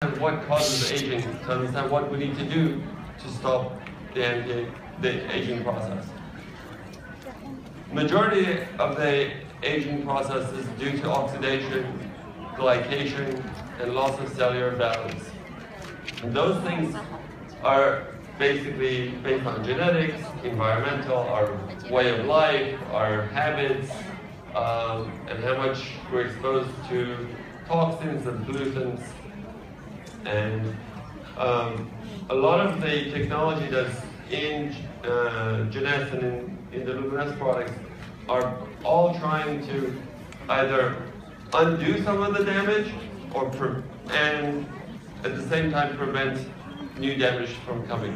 what causes aging, to understand what we need to do to stop the aging process. Majority of the aging process is due to oxidation, glycation, and loss of cellular balance. And those things are basically based on genetics, environmental, our way of life, our habits, and how much we're exposed to toxins and pollutants. And a lot of the technology that's in Nuevo and in the Luminesce products are all trying to either undo some of the damage and at the same time prevent new damage from coming.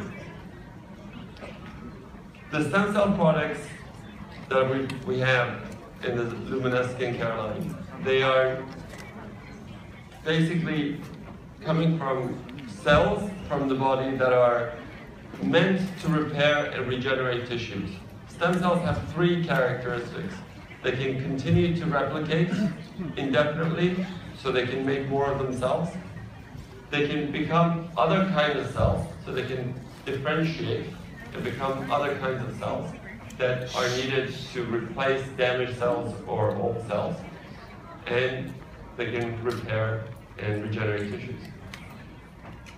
The stem cell products that we have in the Luminesce skincare line, they are basically coming from cells from the body that are meant to repair and regenerate tissues. Stem cells have three characteristics. They can continue to replicate indefinitely, so they can make more of themselves. They can become other kinds of cells, so they can differentiate and become other kinds of cells that are needed to replace damaged cells or old cells. And they can repair and regenerate tissues.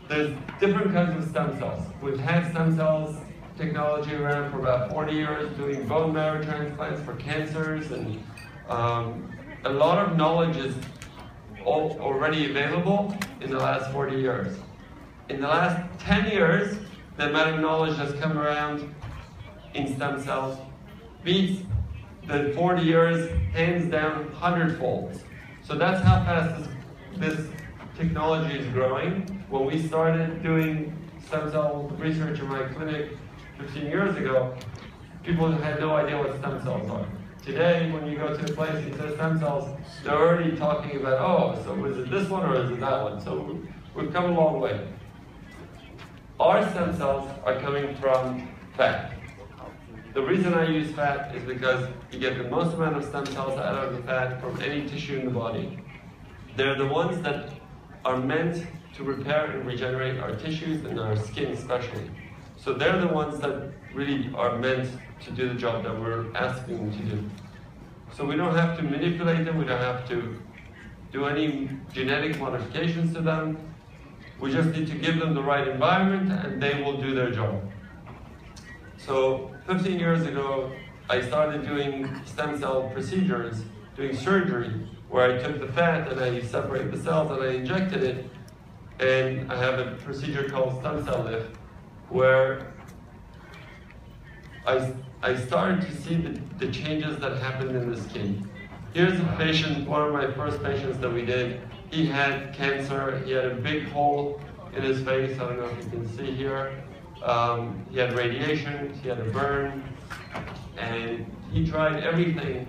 There's different kinds of stem cells. We've had stem cells technology around for about 40 years, doing bone marrow transplants for cancers, and a lot of knowledge is already available in the last 40 years. In the last 10 years, the amount of knowledge that's come around in stem cells beats the 40 years hands down 100-fold. So that's how fast this technology is growing. When we started doing stem cell research in my clinic 15 years ago, people had no idea what stem cells are. Today, when you go to a place and say stem cells, they're already talking about, oh, so is it this one or is it that one? So we've come a long way. Our stem cells are coming from fat. The reason I use fat is because you get the most amount of stem cells out of the fat from any tissue in the body. They're the ones that are meant to repair and regenerate our tissues and our skin especially. So they're the ones that really are meant to do the job that we're asking them to do. So we don't have to manipulate them, we don't have to do any genetic modifications to them. We just need to give them the right environment and they will do their job. So 15 years ago, I started doing stem cell procedures, doing surgery, where I took the fat and I separated the cells and I injected it. And I have a procedure called stem cell lift, where I started to see the changes that happened in the skin. Here's a patient, one of my first patients that we did. He had cancer, he had a big hole in his face, I don't know if you can see here. He had radiation, he had a burn, and he tried everything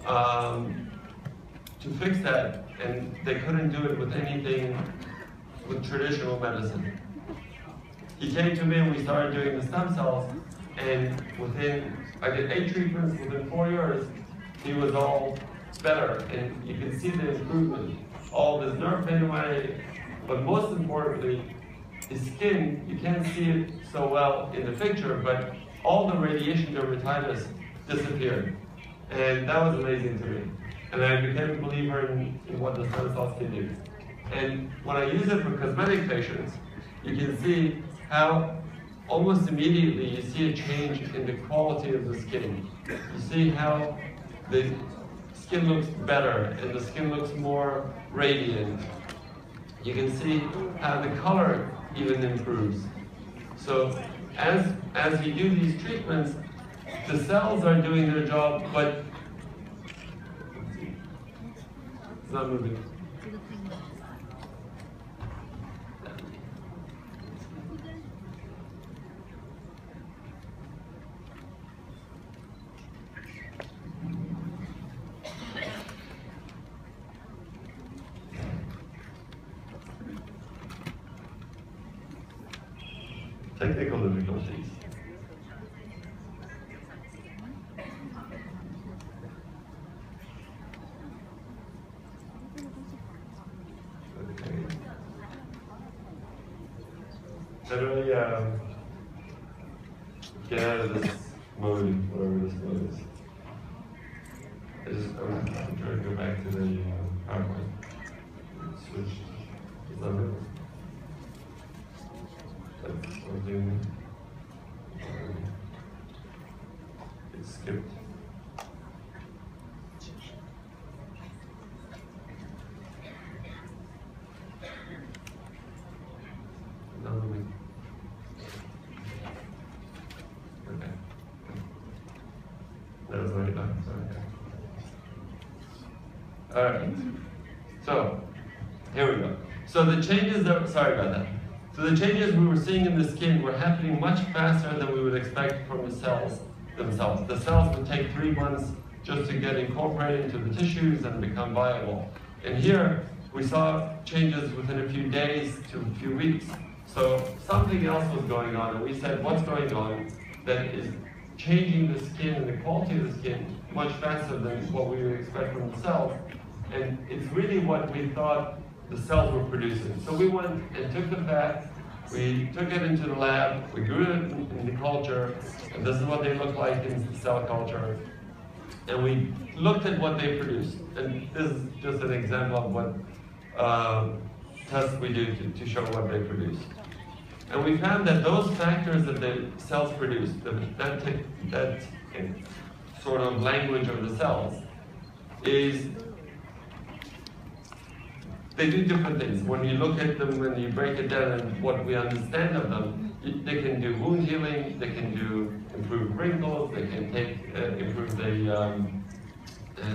to fix that, and they couldn't do it with anything with traditional medicine. He came to me and we started doing the stem cells, and I did 8 treatments, within 4 years, he was all better, and you can see the improvement. All this nerve pain away, but most importantly, his skin, you can't see it so well in the picture, but all the radiation dermatitis disappeared. And that was amazing to me. And I became a believer in what the stem cells can do. And when I use it for cosmetic patients, you can see how almost immediately you see a change in the quality of the skin. You see how the skin looks better and the skin looks more radiant. You can see how the color even improves. So as you do these treatments, the cells are doing their job, but it's not moving. Technical difficulties. Okay. How do I get out of this mode, whatever this mode is? I'm trying to go back to the PowerPoint. Switch. Is that it? That's something. It skipped. Okay. That was already done. Okay. All right. So here we go. So the changes that, sorry about that. So the changes we were seeing in the skin were happening much faster than we would expect from the cells themselves. The cells would take 3 months just to get incorporated into the tissues and become viable. And here we saw changes within a few days to a few weeks. So something else was going on, and we said, what's going on that is changing the skin and the quality of the skin much faster than what we would expect from the cells? And it's really what we thought the cells were producing. So we went and took the fat, we took it into the lab, we grew it in the culture, and this is what they look like in cell culture. And we looked at what they produced. And this is just an example of what tests we do to show what they produce. And we found that those factors that the cells produce, that sort of language of the cells, is they do different things. When you look at them, when you break it down and what we understand of them, they can do wound healing, they can do improve wrinkles, they can improve the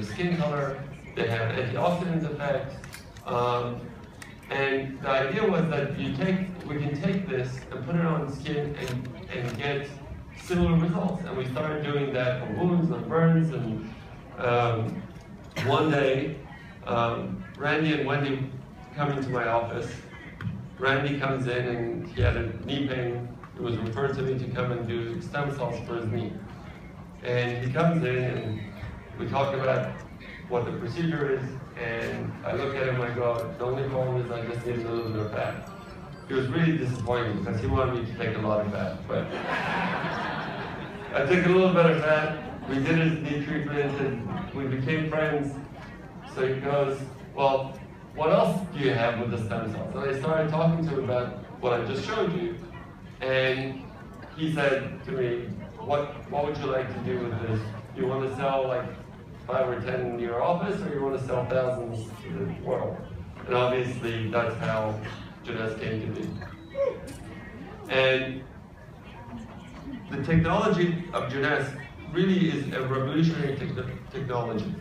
skin color, they have antioxidant effects. And the idea was that we can take this and put it on the skin and get similar results. And we started doing that on wounds, on burns, and one day, Randy and Wendy come into my office. Randy comes in and he had a knee pain. It was referred to me to come and do stem cells for his knee. And he comes in and we talk about what the procedure is, and I look at him and I go, the only problem is I just need a little bit of fat. He was really disappointed because he wanted me to take a lot of fat. But I took a little bit of fat, we did his knee treatment, and we became friends. So he goes, well, what else do you have with the stem cells? And I started talking to him about what I just showed you. And he said to me, what would you like to do with this? You want to sell like 5 or 10 in your office, or you want to sell thousands to the world? And obviously that's how Nuevo came to be. And the technology of Nuevo really is a revolutionary technology.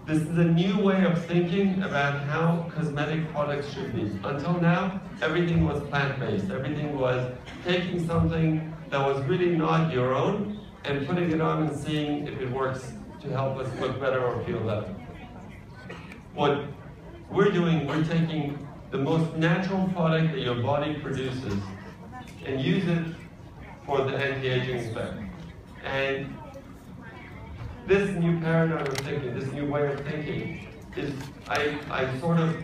This is a new way of thinking about how cosmetic products should be. Until now, everything was plant-based. Everything was taking something that was really not your own and putting it on and seeing if it works to help us look better or feel better. What we're doing, we're taking the most natural product that your body produces and use it for the anti-aging effect. And this new paradigm of thinking, this new way of thinking, is, I sort of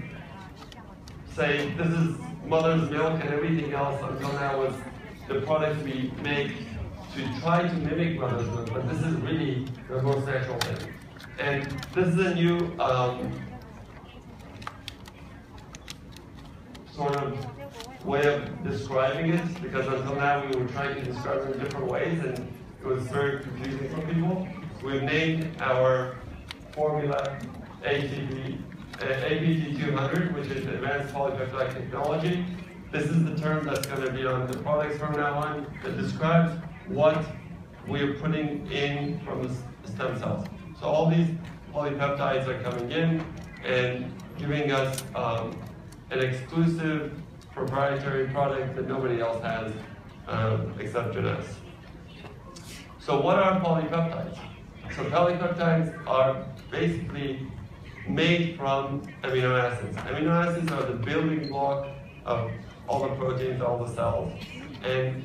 say, this is mother's milk, and everything else until now was the products we make to try to mimic mother's milk, but this is really the most natural thing. And this is a new sort of way of describing it, because until now we were trying to describe it in different ways, and it was very confusing for people. We've named our formula APT200, which is Advanced Polypeptide Technology. This is the term that's going to be on the products from now on that describes what we're putting in from the stem cells. So all these polypeptides are coming in and giving us an exclusive proprietary product that nobody else has except Nuevo. So what are polypeptides? So polypeptides are basically made from amino acids. Amino acids are the building block of all the proteins, all the cells. And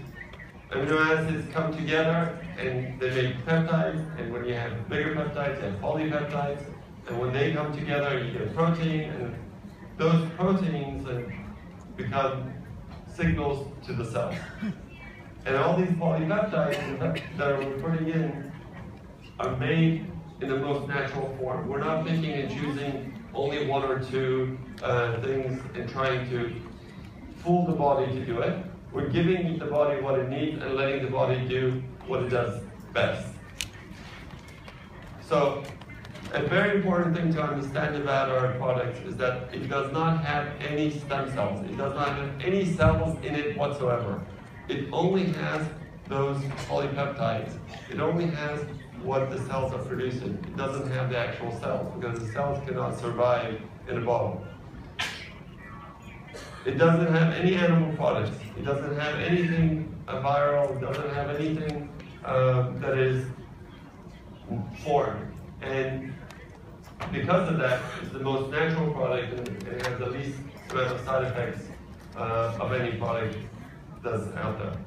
amino acids come together and they make peptides, and when you have bigger peptides, you have polypeptides, and when they come together, you get protein, and those proteins become signals to the cells. And all these polypeptides that we're putting in are made in the most natural form. We're not picking and choosing only one or two things and trying to fool the body to do it. We're giving the body what it needs and letting the body do what it does best. So, a very important thing to understand about our products is that it does not have any stem cells. It does not have any cells in it whatsoever. It only has those polypeptides. It only has what the cells are producing. It doesn't have the actual cells because the cells cannot survive in a bottle. It doesn't have any animal products. It doesn't have anything viral. It doesn't have anything that is foreign. And because of that, it's the most natural product and it has the least amount of side effects of any product that's out there.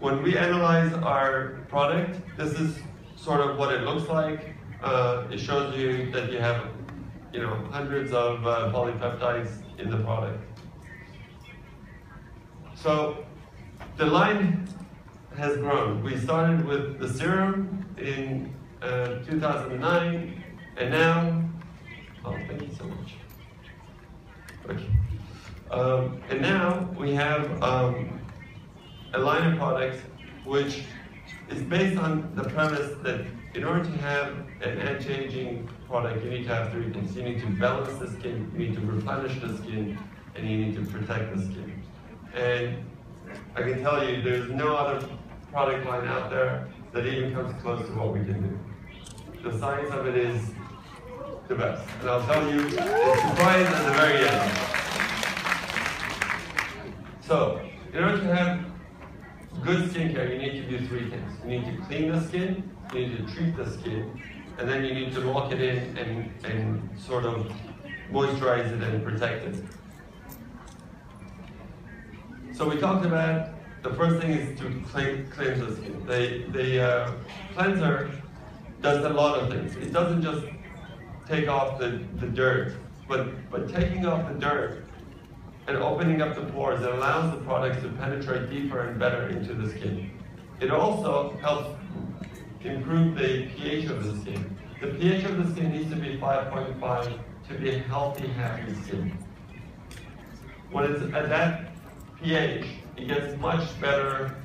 When we analyze our product, this is sort of what it looks like. It shows you that you have, hundreds of polypeptides in the product. So the line has grown. We started with the serum in 2009, and now, thank you so much. Okay. And now we have a line of products which is based on the premise that in order to have an anti-aging product, you need to have three things. You need to balance the skin, you need to replenish the skin, and you need to protect the skin. And I can tell you there's no other product line out there that even comes close to what we can do. The science of it is the best. And I'll tell you, it's surprise at the very end. So, in order to have good skincare, you need to do three things. You need to clean the skin, you need to treat the skin, and then you need to lock it in and sort of moisturize it and protect it. So we talked about the first thing is to cleanse the skin. The cleanser does a lot of things. It doesn't just take off the dirt, but taking off the dirt and opening up the pores, it allows the products to penetrate deeper and better into the skin. It also helps improve the pH of the skin. The pH of the skin needs to be 5.5 to be a healthy, happy skin. When it's at that pH, it gets much better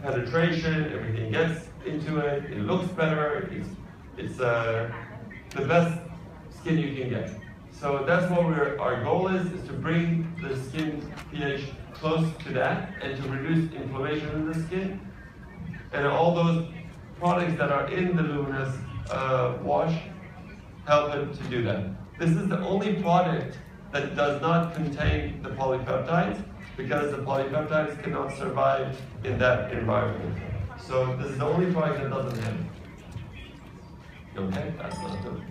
penetration, everything gets into it, it looks better, it's the best skin you can get. So that's what our goal is to bring the skin pH close to that and to reduce inflammation in the skin. And all those products that are in the Luminesce wash help it to do that. This is the only product that does not contain the polypeptides because the polypeptides cannot survive in that environment. So this is the only product that doesn't have it. Okay, that's not good.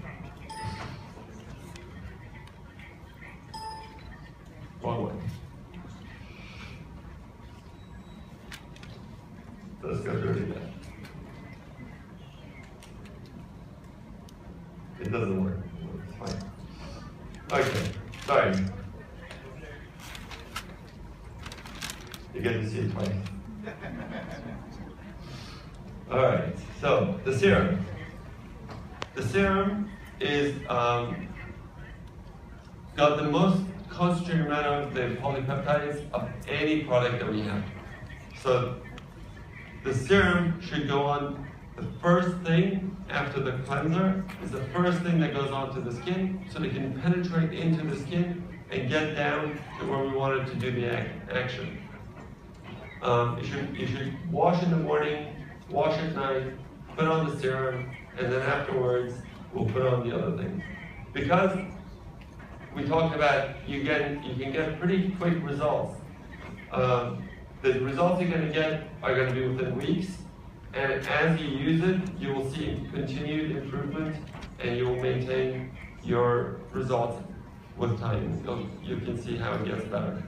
Wrong way. So let's go through it again. It doesn't work. It's fine. Okay, sorry. You get to see it twice. Alright, so the serum. The serum is got the most concentrated amount of the polypeptides of any product that we have. So the serum should go on the first thing after the cleanser. Is the first thing that goes onto the skin so it can penetrate into the skin and get down to where we want it to do the action. You should wash in the morning, wash at night, put on the serum, and then afterwards we'll put on the other things. Because we talked about you can get pretty quick results. The results you're going to get are going to be within weeks, and as you use it, you will see continued improvement, and you will maintain your results with time. You can see how it gets better.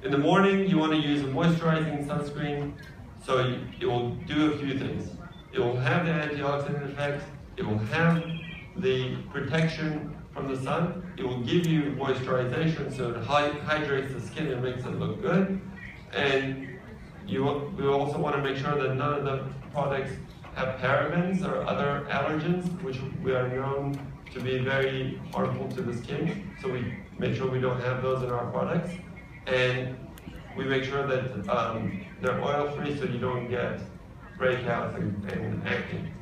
In the morning, you want to use a moisturizing sunscreen, so it will do a few things. It will have the antioxidant effect, it will have the protection from the sun. It will give you moisturization, so it hydrates the skin and makes it look good. And we also want to make sure that none of the products have parabens or other allergens, which we are known to be very harmful to the skin. So we make sure we don't have those in our products. And we make sure that they're oil-free so you don't get breakouts and acne.